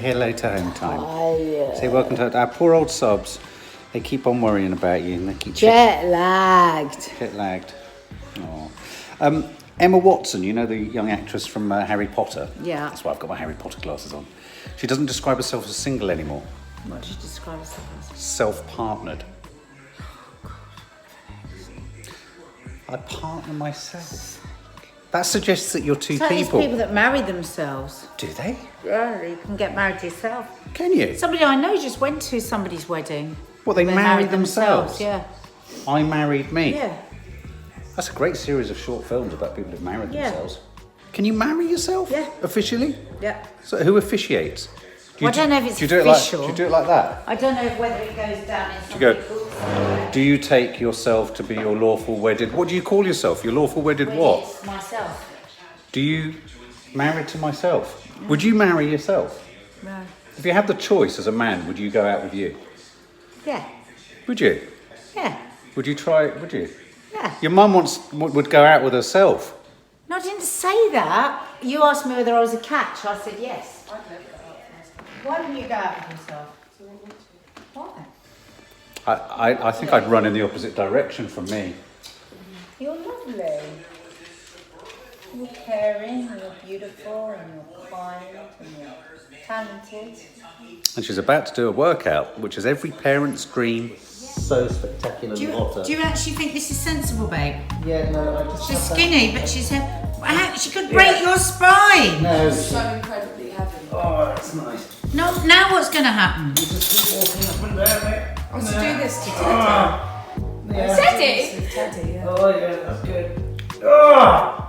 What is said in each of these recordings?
hello to home time. Say welcome to our poor old sobs. They keep on worrying about you and they keep jet lagged. Jet lagged. Oh. Emma Watson, you know the young actress from Harry Potter? Yeah. That's why I've got my Harry Potter glasses on. She doesn't describe herself as single anymore. What did you describe herself as? Self-partnered. I partner myself. That suggests that you're two So people. it's people that marry themselves. Do they? Yeah, you can get married yourself. Can you? Somebody I know just went to somebody's wedding. Well, they married themselves? Yeah. I Married Me. Yeah. That's a great series of short films about people who've married Yeah. themselves. Can you marry yourself? Yeah. Officially? Yeah. So who officiates? I don't know if it's do you do official. Do you do it like that? I don't know whether it goes down in some go, people's... Do you take yourself to be your lawful wedded... What do you call yourself? Your lawful wedded what? It's myself. Do you... Married to myself? No. Would you marry yourself? No. If you had the choice as a man, would you go out with you? Yeah. Would you? Yeah. Would you try it? Would you? Yeah. Your mum would go out with herself. No, I didn't say that. You asked me whether I was a catch. I said yes. Why wouldn't you go out with yourself? Why? I think I'd run in the opposite direction from me. You're lovely. You're caring, you're beautiful, and you're kind, and you're talented. And she's about to do a workout, which is every parent's dream. So spectacularly hotter. Do you actually think this is sensible, babe? Yeah, no, I just... She's skinny, but she could break your spine. No. So incredibly heavy. Oh, that's nice. No, now what's going to happen? You just keep walking up and down there. I want to do this to Teddy. Yeah. Teddy? Teddy, yeah. Oh, yeah, that's good. Oh!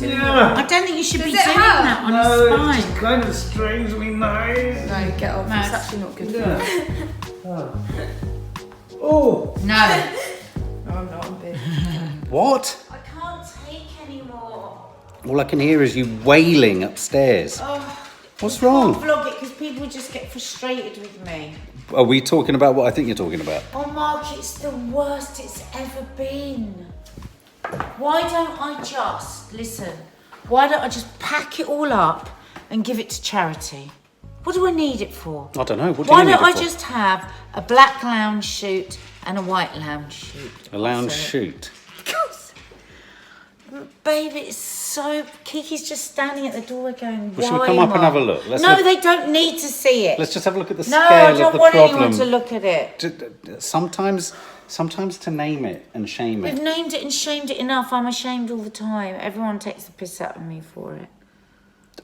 I don't think you should be doing that on his spine. It just kind of strains me nice. No, get off. Max. It's actually not good for Yeah. Oh! No. No, I'm not. I'm big. What? I can't take anymore. All I can hear is you wailing upstairs. Oh, What's I wrong? can't vlog it because people just get frustrated with me. Are we talking about what I think you're talking about? Oh, Mark, it's the worst it's ever been. Why don't I just, listen, why don't I just pack it all up and give it to charity? What do I need it for? I don't know. What do Why you need don't it I for? just have a black lounge suit and a white lounge suit? A lounge So- shoot. Baby, it's so... Kiki's just standing at the door going, Well, shall we why, come up and Mum? have a look? Let's No, look- they don't need to see it. Let's just have a look at the No, scale I of don't the want problem. anyone to look at it. Sometimes to name it and shame We've it. named it and shamed it enough. I'm ashamed all the time. Everyone takes the piss out of me for it.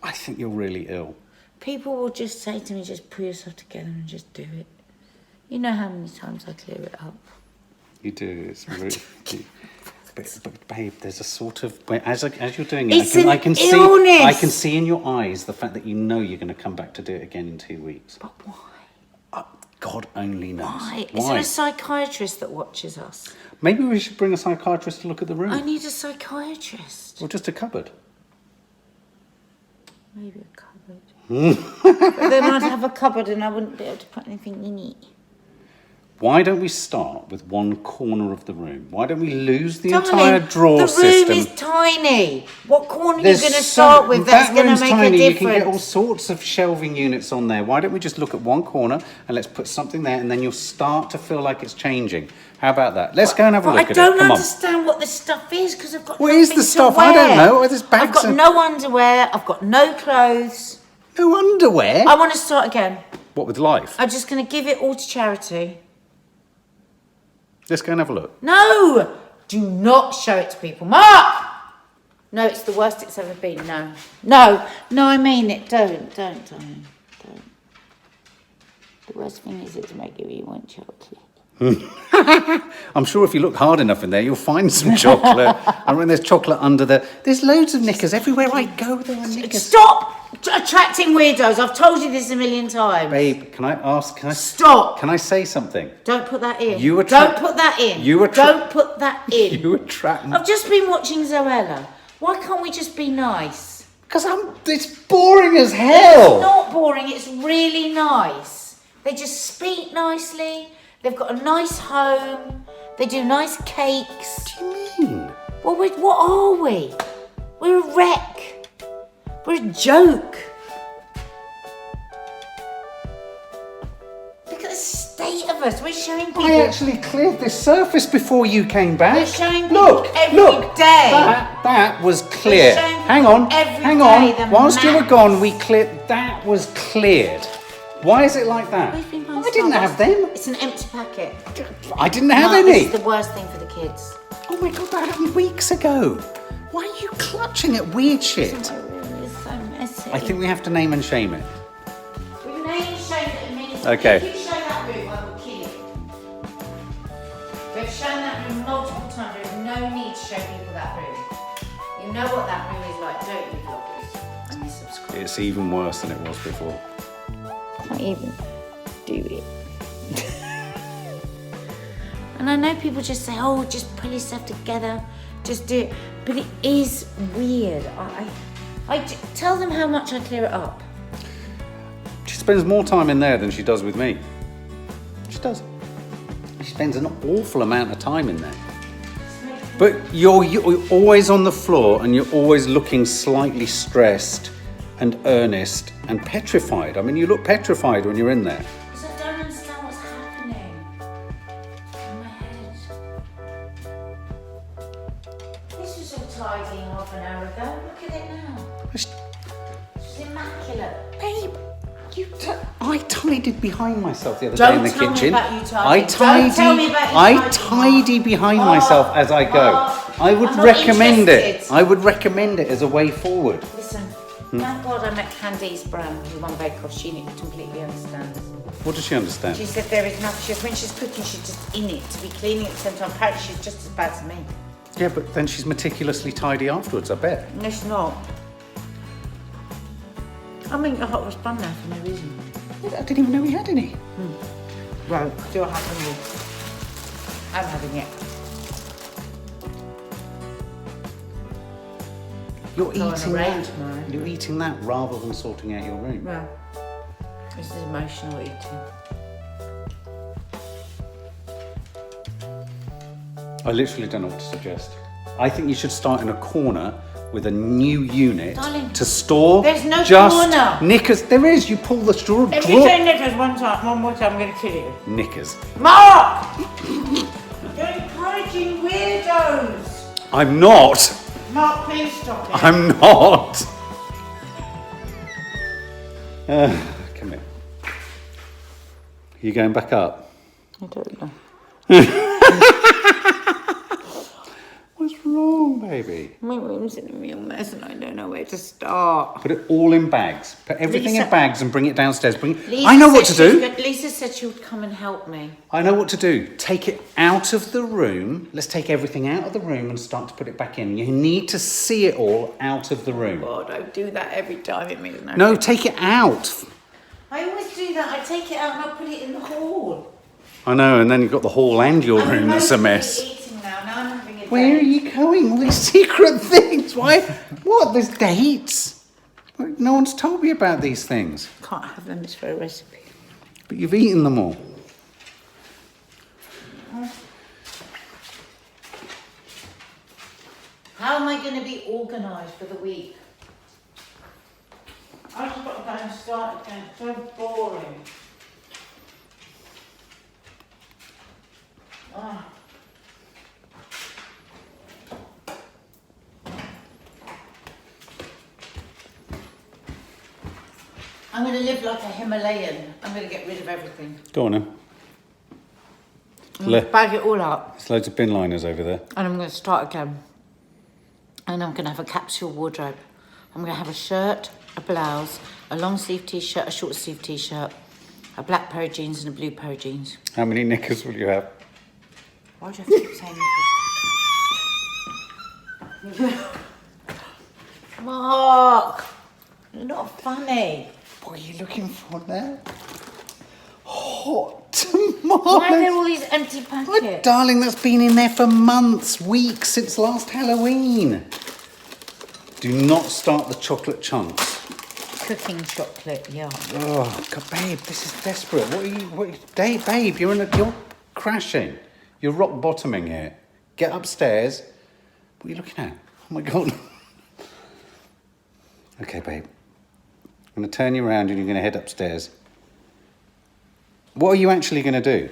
I think you're really ill. People will just say to me, just pull yourself together and just do it. You know how many times I clear it up. You do. It's really. But babe, there's a sort of as you're doing it, It's I can an illness. see. I can see in your eyes the fact that you know you're going to come back to do it again in 2 weeks. But why? God only knows. Why? Is there a psychiatrist that watches us? Maybe we should bring a psychiatrist to look at the room. I need a psychiatrist. Or just a cupboard. Maybe a cupboard. But then I'd have a cupboard and I wouldn't be able to put anything in it. Why don't we start with one corner of the room? Why don't we lose the Darling, entire drawer the system? room is tiny. What corner are you There's going to so- start with that's that going room's to make tiny. a You can get all difference? sorts of shelving units on there. Why don't we just look at one corner and let's put something there, and then you'll start to feel like it's changing. How about that? Let's go and have a look I at it. don't Come on. understand what the stuff is because I've got What is nothing the to stuff? wear. I don't know. There's I've bags got of- no underwear. I've got no clothes. No underwear? I want to start again. What with life? I'm just going to give it all to charity. Let's go and have a look. No! Do not show it to people. Mark! No, it's the worst it's ever been. No. No, I mean it. Don't. The worst thing is it's making me want chocolate. I'm sure if you look hard enough in there, you'll find some chocolate. I mean, there's chocolate under there. There's loads of knickers. Everywhere I go, there are knickers. Stop attracting weirdos. I've told you this a million times. Babe, can I ask? Stop. Can I say something? Don't put that in. You attract- Don't put that in. You attract- Don't put that in. You attract me. I've just been watching Zoella. Why can't we just be nice? Because it's boring as hell. It's not boring. It's really nice. They just speak nicely. They've got a nice home. They do nice cakes. What do you mean? Well, what are we? We're a wreck. We're a joke. state of us. We're showing people. I actually cleared this surface before you came back. We're showing people every day. That was clear. We're showing Hang people on, every hang day on. the Whilst you were maps. gone, we cleared. That was cleared. Why is it like that? We've been buying I didn't Starbucks. have them. It's an empty packet. I didn't have Mark, any. This is the worst thing for the kids. Oh my god, that happened weeks ago. Why are you clutching at weird shit? My room is so messy. I think we have to name and shame it. We've named shown that it means Okay. if you show that room, I will kill you. We've shown that room multiple times. There is no need to show people that room. You know what that room is like, don't you, vloggers? And you subscribe. It's even worse than it was before. Can't even do it. And I know people just say, oh, just pull yourself together, just do it. But it is weird. Tell them how much I clear it up. She spends more time in there than she does with me. She does. She spends an awful amount of time in there. But you're always on the floor and you're always looking slightly stressed and earnest and petrified. I mean, you look petrified when you're in there. Because I don't understand what's happening in my head. This was all tidying half an hour ago. Look at it now. It's immaculate. Babe, I tidied behind myself the other day in the Don't tell me kitchen. about you tidying. Don't tell me about you I tidying. tidy behind myself as I go. I would I'm not recommend it. interested. I would recommend it as a way forward. Listen, thank God I met Candice Brown, who won Bake Off. She completely understands. What does she understand? She said there is nothing. When she's cooking, she's just in it to be cleaning at the same time. Apparently, she's just as bad as me. Yeah, but then she's meticulously tidy afterwards, I bet. No, she's not. I'm eating a hot roast bun now for no reason. I didn't even know we had any. Well, see what happens. I'm having it. You're Go on a eating raid that. tomorrow. You're eating that rather than sorting out your room. Well, this is emotional eating. I literally don't know what to suggest. I think you should start in a corner with a new unit Darling, to store there's no just corner. knickers. There is. You pull the straw. If you say knickers one more time, I'm going to kill you. Knickers. Mark! You're encouraging weirdos. I'm not. Mark, please stop it. I'm not. Come here. Are you going back up? I don't know. What's wrong, baby? My room's in a real mess and I don't know where to start. Put it all in bags. Put everything in Lisa- bags and bring it downstairs. Lisa I know what to said she do. was Lisa said she would come and help me. I know what to do. Take it out of the room. Let's take everything out of the room and start to put it back in. You need to see it all out of the room. God, I do that every time. It makes No, take it out. I always do that. I take it out and I put it in the hall. I know, and then you've got the hall and your I'm room that's a mostly mess. eating now. Now I'm having a Where are date. you going? All these secret things. Why? What? There's dates. No one's told me about these things. Can't have them. It's for a recipe. But you've eaten them all. How am I going to be organised for the week? I just got to go and start again. It's so boring. Ah. I'm going to live like a Himalayan. I'm going to get rid of everything. Go on then. Bag it all up. There's loads of bin liners over there. And I'm going to start again. And I'm going to have a capsule wardrobe. I'm going to have a shirt, a blouse, a long sleeve t-shirt, a short sleeve t-shirt, a black pair of jeans and a blue pair of jeans. How many knickers will you have? Why do you have to keep saying that? Mark! You're not funny. What are you looking for now? Hot Why are there tamales. all these empty Oh, packets? darling, that's been in there for months, weeks, since last Halloween. Do not start the chocolate chunks. Cooking chocolate, yeah. Oh, God, babe, this is desperate. Babe, you're crashing. You're rock bottoming here. Get upstairs. What are you looking at? Oh my God. Okay, babe. I'm going to turn you around and you're going to head upstairs. What are you actually going to do?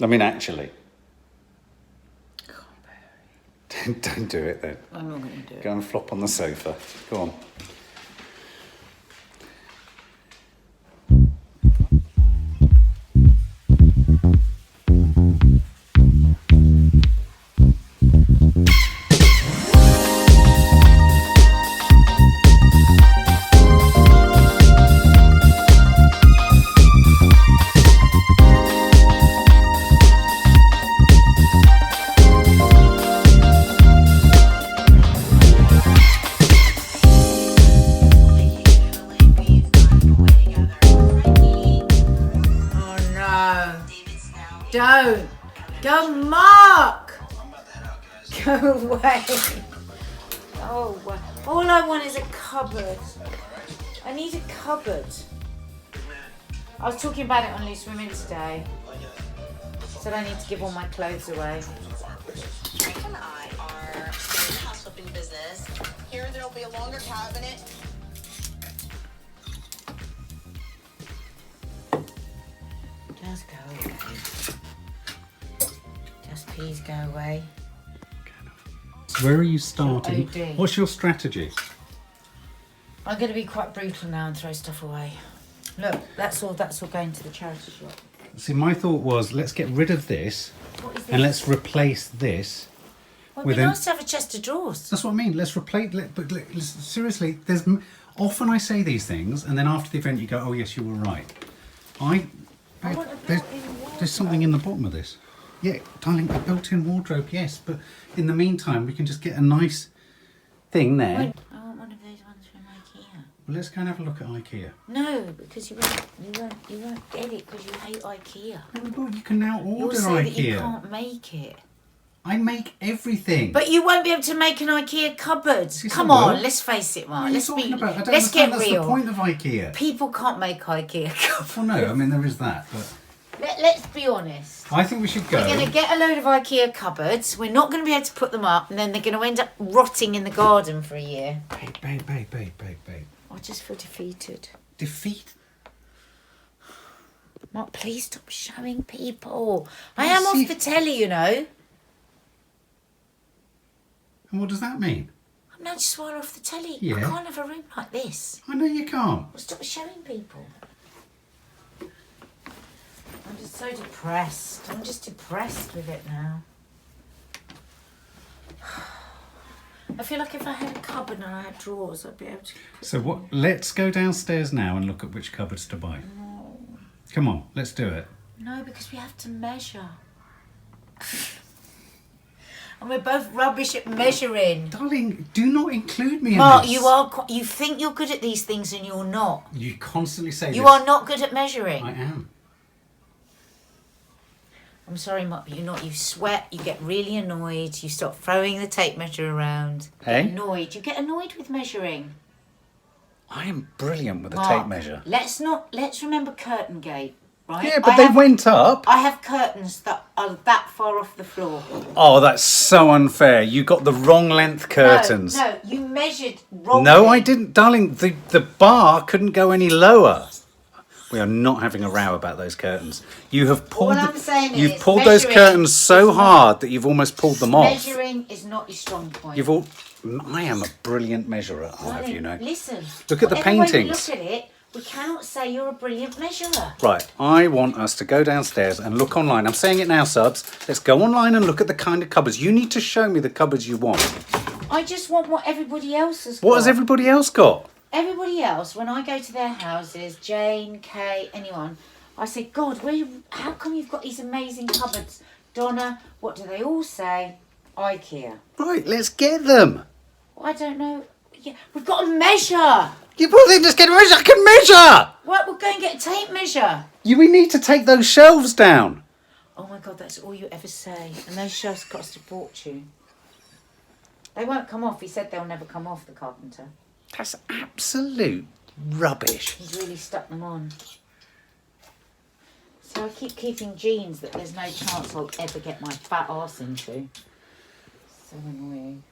I mean, actually. Don't do it then. I'm not going to do it. Go and flop on the sofa. Go on. Don't. Go, Mark. Go away. Oh, all I want is a cupboard. I need a cupboard. I was talking about it on Loose Women today. Said I need to give all my clothes away. Frank and I are in the house flipping business. Here there'll be a longer cabinet. Just go away. Just please go away. So where are you starting? OD. What's your strategy? I'm going to be quite brutal now and throw stuff away. Look, that's all going to the charity shop. See, my thought was, let's get rid of this What is this? and let's replace this. Well, it'd be nice to have a chest of drawers. That's what I mean. Let's replace. Seriously, often I say these things, and then after the event you go, "Oh yes, you were right." I want a built-in wardrobe. There's something in the bottom of this. Yeah, darling, a built-in wardrobe, yes, but in the meantime, we can just get a nice thing there. I want one of those ones from IKEA. Well, let's go and have a look at IKEA. No, because you won't get it because you hate IKEA. No, but you can now You'll order say that you IKEA. can't make it. I make everything. But you won't be able to make an IKEA cupboard. Yes, Come I on, will. let's face it, What Mark. are you Let's talking about? I don't let's get understand. That's real. the point of IKEA. People can't make IKEA cupboards. Well, no, I mean there is that, but Let's be honest. I think we should go. We're going to get a load of IKEA cupboards. We're not going to be able to put them up, and then they're going to end up rotting in the garden for a year. Babe. I just feel defeated. Defeat. Mark, please stop showing people. I Well, am see- off the telly, you know. And what does that mean? I'm not just while off the telly. Yeah. I can't have a room like this. I know you can't. Well, stop showing people. I'm just so depressed. I'm just depressed with it now. I feel like if I had a cupboard and I had drawers, I'd be able to... So what? Let's go downstairs now and look at which cupboards to buy. No. Come on, let's do it. No, because we have to measure. And we're both rubbish at measuring. Darling, do not include me in Mark, this. you think you're good at these things and you're not. You constantly say You this. are not good at measuring. I am. I'm sorry, Mark, but you're not. You sweat, you get really annoyed, you start throwing the tape measure around. Hey? Annoyed. You get annoyed with measuring. I am brilliant with a Mark, tape measure. Let's remember curtain gate, right? Yeah, but they went up. I have curtains that are that far off the floor. Oh, that's so unfair. You got the wrong length curtains. No, you measured wrongly. No, I didn't, darling. The bar couldn't go any lower. We are not having a row about those curtains. You have pulled. All I'm saying you've is pulled those measuring curtains so is not- hard that you've almost pulled them off. Measuring is not your strong point. You've all. I am a brilliant measurer. I'll have you know. Listen. Look at the whatever way we paintings. look at it, we cannot say you're a brilliant measurer. Right, I want us to go downstairs and look online. I'm saying it now, subs. Let's go online and look at the kind of cupboards. You need to show me the cupboards you want. I just want what everybody else has got. What has everybody else got? Everybody else, when I go to their houses, Jane, Kay, anyone, I say, God, how come you've got these amazing cupboards? Donna, what do they all say? IKEA. Right, let's get them. Well, I don't know. Yeah, we've got to measure. You both think just get a measure? I can measure. Right, we'll go and get a tape measure. We need to take those shelves down. Oh my God, that's all you ever say. And those shelves cost a fortune. They won't come off. He said they'll never come off, the carpenter. That's absolute rubbish. He's really stuck them on. So I keep keeping jeans that there's no chance I'll ever get my fat arse into. So annoying.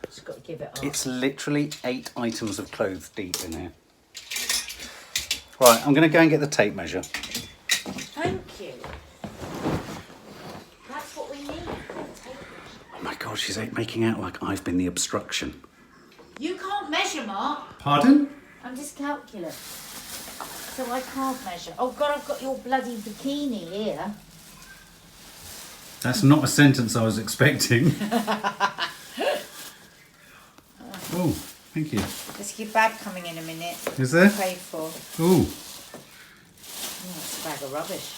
Just got to give it up. It's literally 8 items of clothes deep in here. Right, I'm going to go and get the tape measure. Thank you. That's what we need. Oh my God, she's making out like I've been the obstruction. You can't measure, Mark. Pardon? I'm dyscalculate. So I can't measure. Oh God, I've got your bloody bikini here. That's not a sentence I was expecting. Oh, thank you. There's your bag coming in a minute. Is there? Paid for. Ooh. Oh, it's a bag of rubbish.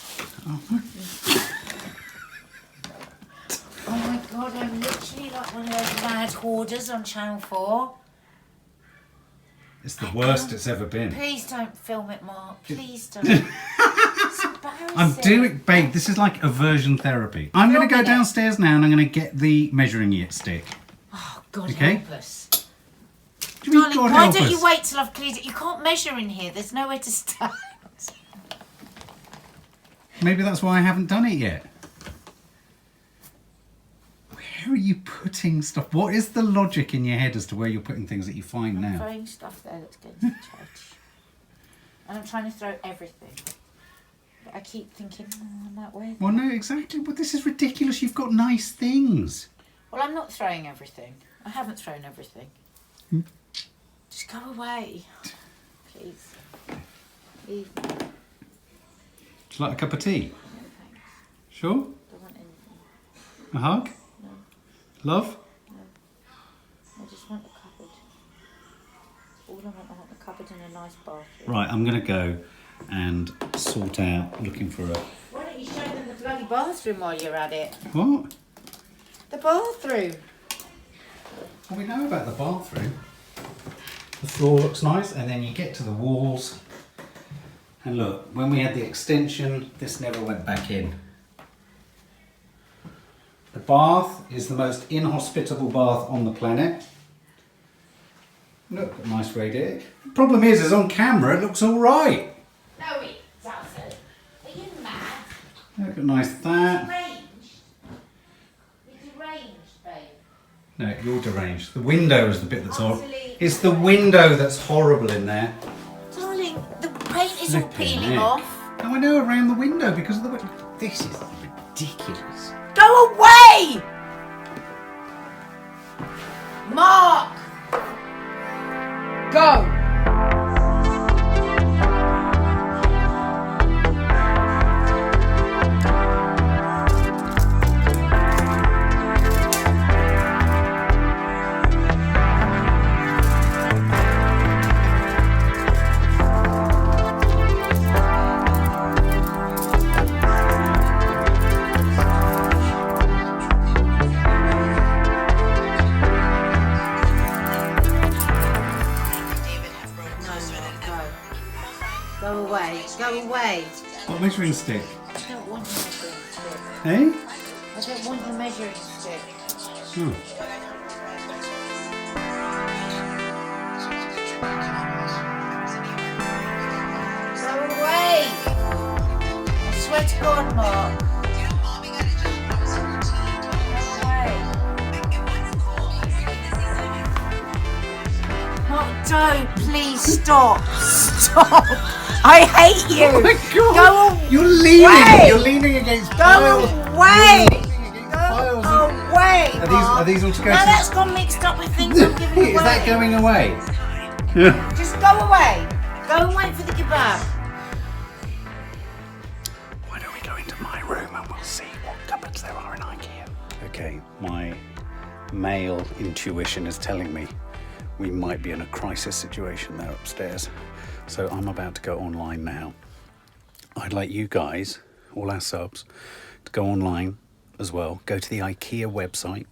Oh my God, I'm literally like one of those mad hoarders on Channel 4. It's the worst it's ever been. Please don't film it, Mark. Please don't. It's embarrassing. I'm doing, babe, this is like aversion therapy. I'm going to go Filming it. downstairs now and I'm going to get the measuring stick. Oh, God Okay. help us. What do you mean, Darling, God why help don't us? you wait till I've cleared it? You can't measure in here. There's nowhere to stand. Maybe that's why I haven't done it yet. Where are you putting stuff? What is the logic in your head as to where you're putting things that you find I'm now? throwing stuff there that's going to the church. And I'm trying to throw everything. But I keep thinking, oh, I might wear that. Well, no, exactly. But this is ridiculous. You've got nice things. Well, I'm not throwing everything. I haven't thrown everything. Just go away. Please. Leave me. Would you like a cup of tea? No, thanks. Sure? Don't want anything. A hug? No, Love? no. I just want a cupboard. That's all I want. I want a cupboard and a nice bathroom. Right, I'm going to go and sort out looking for a... Why don't you show them the bloody bathroom while you're at it? What? The bathroom. Well, we know about the bathroom. The floor looks nice, and then you get to the walls. And look, when we had the extension, this never went back in. The bath is the most inhospitable bath on the planet. Look, a nice radiator. Problem is on camera it looks all right. No, it doesn't. Are you mad? Look at nice that. Deranged. You're deranged, babe. No, you're deranged. The window is the bit that's horrible. Utterly It's the window that's horrible in there. Darling, the paint is all Flipping peeling heck. off. Oh, I know, around the window because of the window. This is ridiculous. Go away! Mark! Go! Go away. Go away. What measuring stick? I don't want your measuring stick. Hey? I don't want your measuring stick. Oh. Go away! I swear to God, Mark. Go away. Mark, don't. Please stop. Stop. I hate you. Oh my God! Go You're leaning! away. You're leaning against Go piles! away. You're leaning against piles! Go away. Are these all to go No, to... that's gone mixed up with things I'm giving away. Is that going away? Just go away. Go and wait for the kebab. Why don't we go into my room and we'll see what cupboards there are in IKEA. Okay, my male intuition is telling me we might be in a crisis situation there upstairs. So I'm about to go online now. I'd like you guys, all our subs, to go online as well. Go to the IKEA website.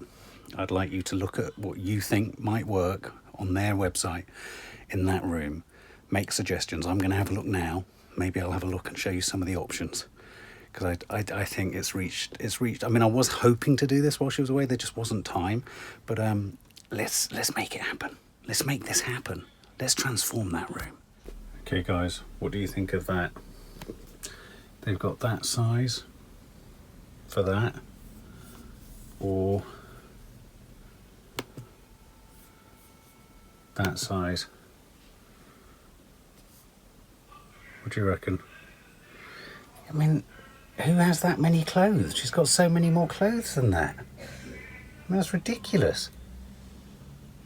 I'd like you to look at what you think might work on their website in that room. Make suggestions. I'm going to have a look now. Maybe I'll have a look and show you some of the options. Because I think it's reached. I mean, I was hoping to do this while she was away. There just wasn't time. But let's make it happen. Let's make this happen. Let's transform that room. Okay, guys, what do you think of that? They've got that size for that, or that size. What do you reckon? I mean, who has that many clothes? She's got so many more clothes than that. I mean, that's ridiculous.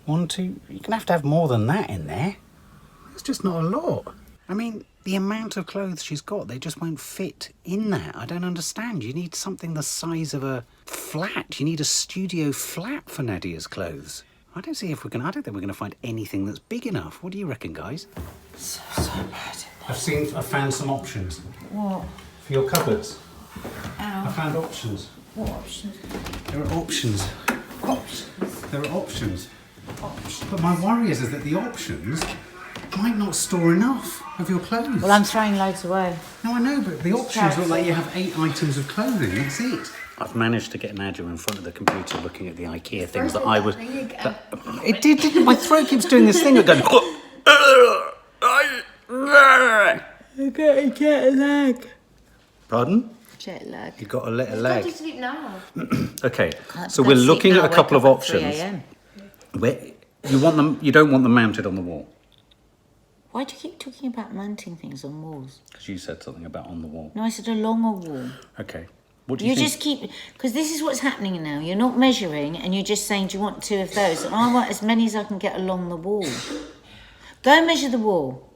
1, 2, you're going to have more than that in there. It's just not a lot. I mean, the amount of clothes she's got, they just won't fit in that. I don't understand. You need something the size of a flat. You need a studio flat for Nadia's clothes. I don't think we're going to find anything that's big enough. What do you reckon, guys? So bad. I've found some options. What? For your cupboards. Ow. I found options. What options? There are options. Options? There are options. Options. But my worry is that the options might not store enough of your clothes. Well, I'm throwing loads away. No, I know, but the options look like you have 8 items of clothing. That's it. I've managed to get Nadia in front of the computer looking at the IKEA things that I was... It didn't. My throat keeps doing this thing of going... Jet lag. Pardon? Jet lag. You got a little Go leg. to sleep now. Okay, Can't so go we're to sleep looking now, at a wake couple up of at 3 options. a.m. Where you want them? You don't want them mounted on the wall Why do you keep talking about mounting things on walls? because you said something about on the wall. No, I said along a wall. Okay. What do you You think? just keep... Because this is what's happening now. You're not measuring and you're just saying, do you want 2 of those? And I want as many as I can get along the wall. Go and measure the wall.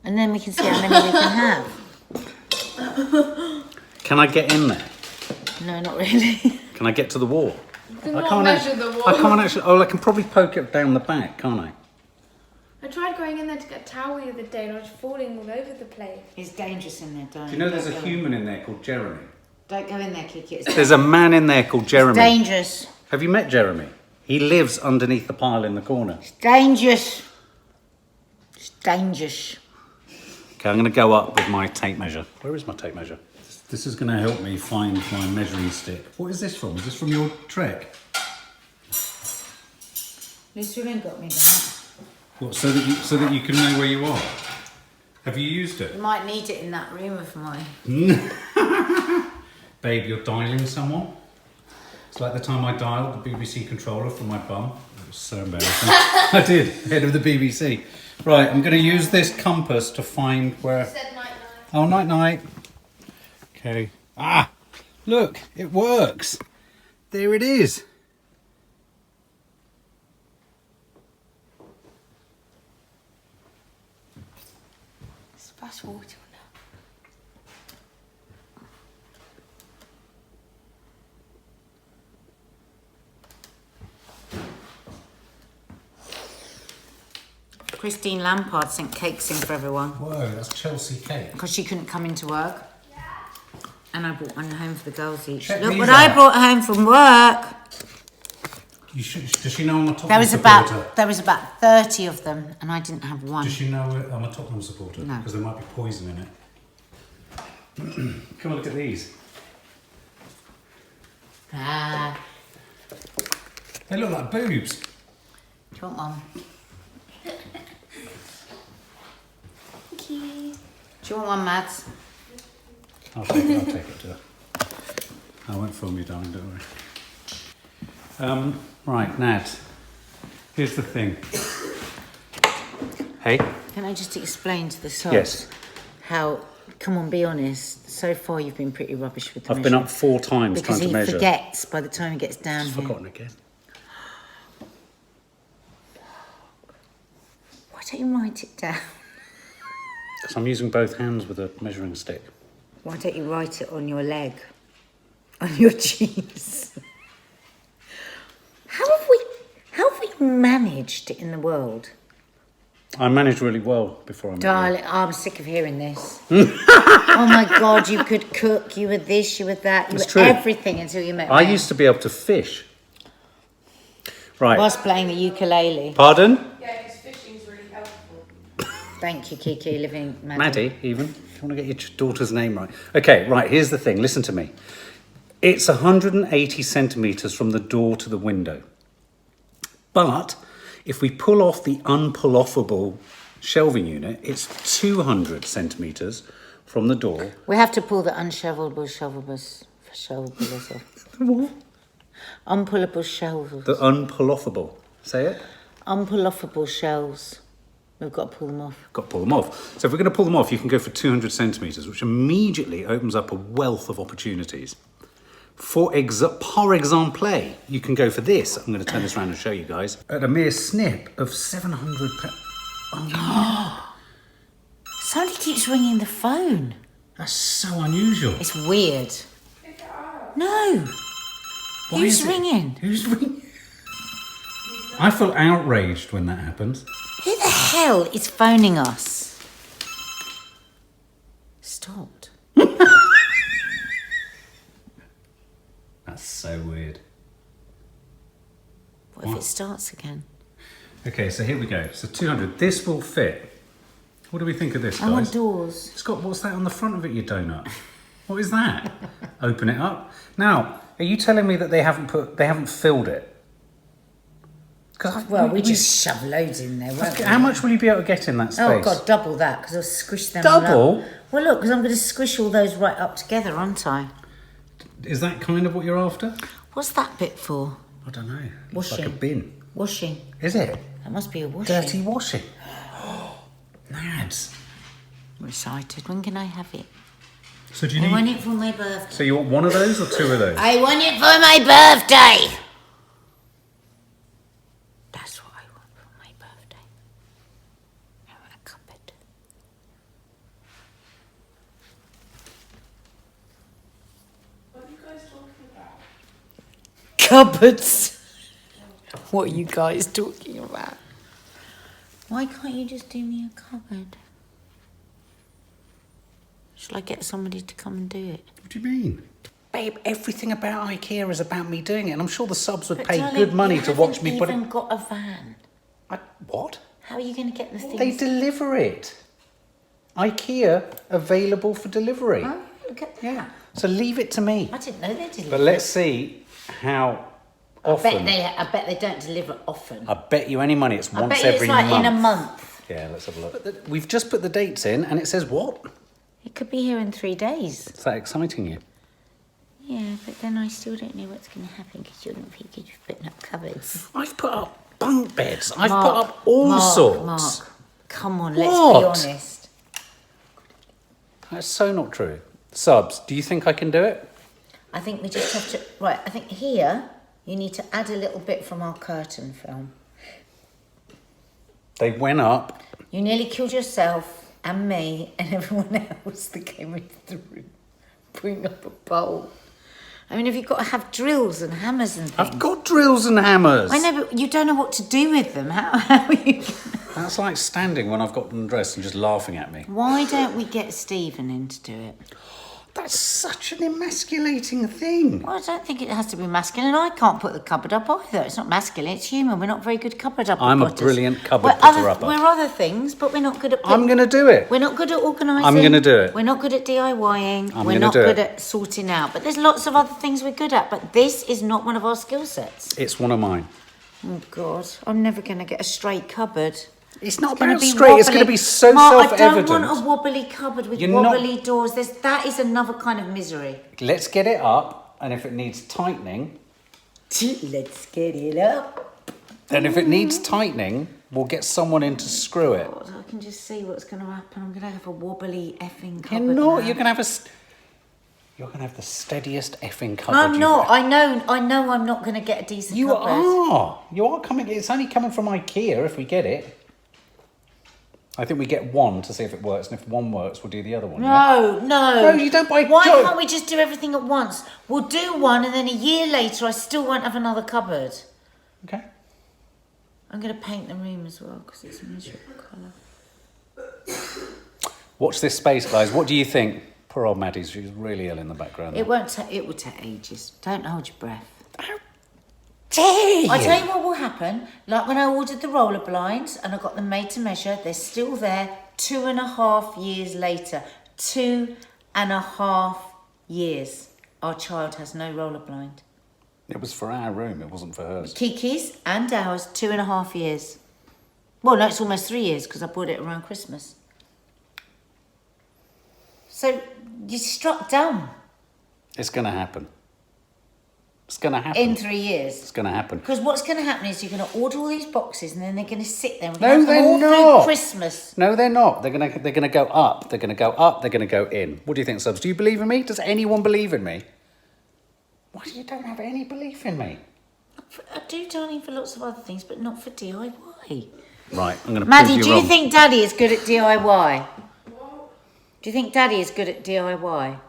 And then we can see how many we can have. Can I get in there? No, not really. Can I get to the wall? Do I not can't measure actually, the wall. I can't actually. Oh, I can probably poke it down the back, can't I? I tried going in there to get a towel the other day and I was falling all over the place. It's dangerous in there, don't Do you know there's a human in there called Jeremy? Don't go in there, Kiki. It's There's a man in there called Jeremy. dangerous. Have you met Jeremy? He lives underneath the pile in the corner. It's dangerous. It's dangerous. Okay, I'm going to go up with my tape measure. Where is my tape measure? This is going to help me find my measuring stick. What is this from? Is this from your trek? This woman got me that. What, so that you can know where you are? Have you used it? You might need it in that room of mine. Babe, you're dialing someone? It's like the time I dialed the BBC controller from my bum. It was so embarrassing. I did, head of the BBC. Right, I'm going to use this compass to find where... Said night night. Oh, night night. Okay. Ah! Look, it works. There it is. Splash water on Christine Lampard sent cakes in for everyone Whoa, that's Chelsea cake. because she couldn't come into work. And I brought one home for the girls each. Check Look these what I out. brought home from work. You should, does she know I'm a Tottenham There was supporter? about 30 of them, and I didn't have one. Does she know I'm a Tottenham supporter? No. Because there might be poison in it. Come on, look at these. Ah, They look like boobs. do you want one? Thank you. Do you want one, Mads? I'll take it to her. I won't film you, darling, don't worry. Right, Nad. Here's the thing. Hey? Can I just explain to the sods Yes. how, come on, be honest, so far you've been pretty rubbish with the I've been up measuring. 4 times Because trying to he measure. forgets by the time he gets down I've here. forgotten again. Why don't you write it down? Because I'm using both hands with a measuring stick. Why don't you write it on your leg? On your jeans? How have we managed in the world? I managed really well before I met you. Darling, I'm sick of hearing this. Oh my God, you could cook, you were this, you were that, you It's were true. everything until you met I me. used to be able to fish. Right. Whilst playing the ukulele. Pardon? Yeah, because fishing's really helpful. Thank you, Kiki, living Maddie. Maddie, even. If you want to get your daughter's name right. Okay, right, here's the thing. Listen to me. It's 180 centimetres from the door to the window. But if we pull off the unpull-offable shelving unit, it's 200 centimetres from the door. We have to pull the unshovelable off. What? Unpullable shelves. The unpull-offable. Say it. Unpull-offable shelves. We've got to pull them off. Got to pull them off. So if we're going to pull them off, you can go for 200 centimetres, which immediately opens up a wealth of opportunities. Par exemple, you can go for this. I'm going to turn this around and show you guys. At a mere snip of £700. Oh, Somebody keeps ringing the phone. that's so unusual. It's weird. No. Why Who's is it? ringing? Who's ringing? I feel outraged when that happens. Who the hell is phoning us? Stopped. That's so weird. What if it starts again? Okay, so here we go. So 200. This will fit. What do we think of this, guys? I want doors. It's got, what's that on the front of it, you donut? What is that? Open it up. Now, are you telling me that they haven't filled it? Well, we just shove loads in there, won't we? How much will you be able to get in that space? Oh, God, double that, because I'll squish them all Double? up. Well, look, because I'm going to squish all those right up together, aren't I? Is that kind of what you're after? What's that bit for? I don't know. It's Washing. like a bin. Washing. Is it? That must be a washing. Dirty washing. Nads. I'm excited. When can I have it? So do you I need... want it for my birthday. So you want one of those or two of those? I want it for my birthday. That's what I want for my birthday. I want a cupboard. What are you guys talking about? Cupboards. What are you guys talking about? Why can't you just do me a cupboard? Shall I get somebody to come and do it? What do you mean? Babe, everything about IKEA is about me doing it, and I'm sure the subs would But pay darling, good money you to watch me haven't put it... even got a van. What? How are you going to get the things? They deliver it. IKEA available for delivery. Oh, look at that. Yeah. So leave it to me. I didn't know they delivered. But let's see how I often. bet they don't deliver often. I bet you any money it's I once bet you every it's like month. in a month. Yeah, let's have a look. We've just put the dates in, and it says what? It could be here in 3 days. Is that exciting you? Yeah, but then I still don't know what's going to happen because you're not thinking of putting up cupboards. I've put up bunk beds. I've Mark, put up all sorts. Mark, come on, let's What? be honest. That's so not true. Subs, do you think I can do it? I think we just have to... Right, I think here you need to add a little bit from our curtain film. They went up. You nearly killed yourself and me and everyone else that came into the room. Bring up a bowl. I mean, have you got to have drills and hammers and things? I've got drills and hammers. I know, but you don't know what to do with them. How are you... That's like standing when I've got them dressed and just laughing at me. Why don't we get Stephen in to do it? That's such an emasculating thing. Well, I don't think it has to be masculine. I can't put the cupboard up either. It's not masculine, it's human. We're not very good cupboard uppers. I'm a brilliant cupboard putter-upper. We're other things, but we're not good at... I'm going to do it. We're not good at organising. I'm gonna do it. We're not good at DIYing. I'm We're gonna not do good it. at sorting out. But there's lots of other things we're good at. But this is not one of our skill sets. It's one of mine. Oh, God. I'm never going to get a straight cupboard. It's not gonna about be straight. It's going to wobbly. be so Mark, self-evident. I don't want a wobbly cupboard with You're not- wobbly doors. That is another kind of misery. Let's get it up, and if it needs tightening, Let's get it up. then if it needs tightening, we'll get someone in to screw it. God, I can just see what's going to happen. I'm going to have a wobbly effing You're cupboard. not. now. You're going to have the steadiest effing cupboard. I'm you've not. ever- I know I'm not going to get a decent You cupboard. are. You are coming. It's only coming from IKEA if we get it. I think we get one to see if it works, and if one works, we'll do the other one. Yeah? No. No, you don't buy. Why can't we just do everything at once? We'll do one, and then a year later, I still won't have another cupboard. Okay. I'm going to paint the room as well because it's a miserable colour. Watch this space, guys. What do you think? Poor old Maddie's. She's really ill in the background. It won't. It will take ages. Don't hold your breath. Dare I tell you what will happen. Like when I ordered the roller blinds and I got them made to measure, they're still there 2.5 years later. 2.5 years. Our child has no roller blind. It was for our room. It wasn't for hers. Kiki's and ours, 2.5 years. Well, no, it's almost 3 years because I bought it around Christmas. So you struck dumb. It's going to happen. It's going to happen. In 3 years. It's going to happen. Because what's going to happen is you're going to order all these boxes and then they're going to sit there. And No, they're not. Christmas. No, they're not. They're gonna go up. They're gonna go up. They're gonna go in. What do you think, subs? Do you believe in me? Does anyone believe in me? Why do you don't have any belief in me? I do, darling, for lots of other things, but not for DIY. Right, I'm gonna. Maddie, prove do you you wrong. think Daddy is good at DIY? Do you think Daddy is good at DIY?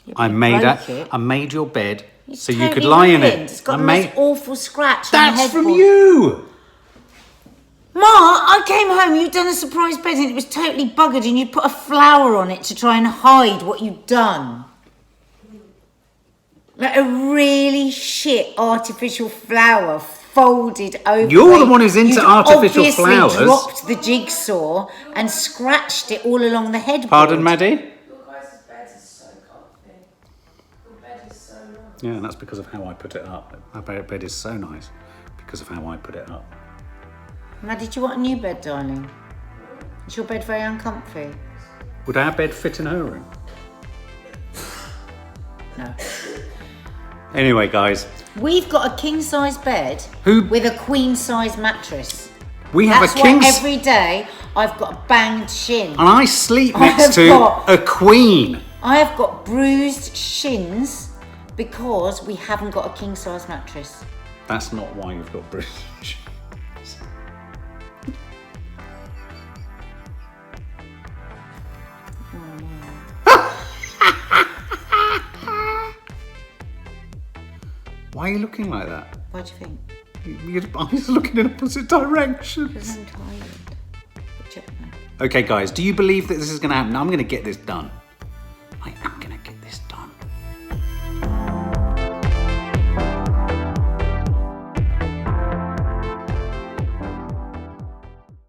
Yeah, I but made you that. broke it. I made your bed It's so you totally could lie in ruined. it. It's got I the made. most awful scratch on That's the from headboard. you. Ma, I came home, you'd done a surprise bed and it was totally buggered and you'd put a flower on it to try and hide what you'd done. Like a really shit artificial flower folded over. You're the one who's into You'd artificial obviously flowers. Dropped the jigsaw and scratched it all along the headboard. Pardon, Maddie? Your guys' bed is so comfy. Your bed is so nice. Yeah, and that's because of how I put it up. My bed is so nice because of how I put it up. Maddie, do you want a new bed, darling? Is your bed very uncomfy? Would our bed fit in her room? No. Anyway, guys, We've got a king-size bed with a queen-size mattress. we have That's a king, why every day I've got a banged shin. and I sleep I next have to got- a queen. I have got bruised shins because we haven't got a king-size mattress. That's not why you've got bruises. Why are you looking like that? What do you think? Your eyes are looking in opposite directions. Because I'm tired. Check that. Okay, guys, do you believe that this is going to happen? I'm going to get this done. I am going to get this done.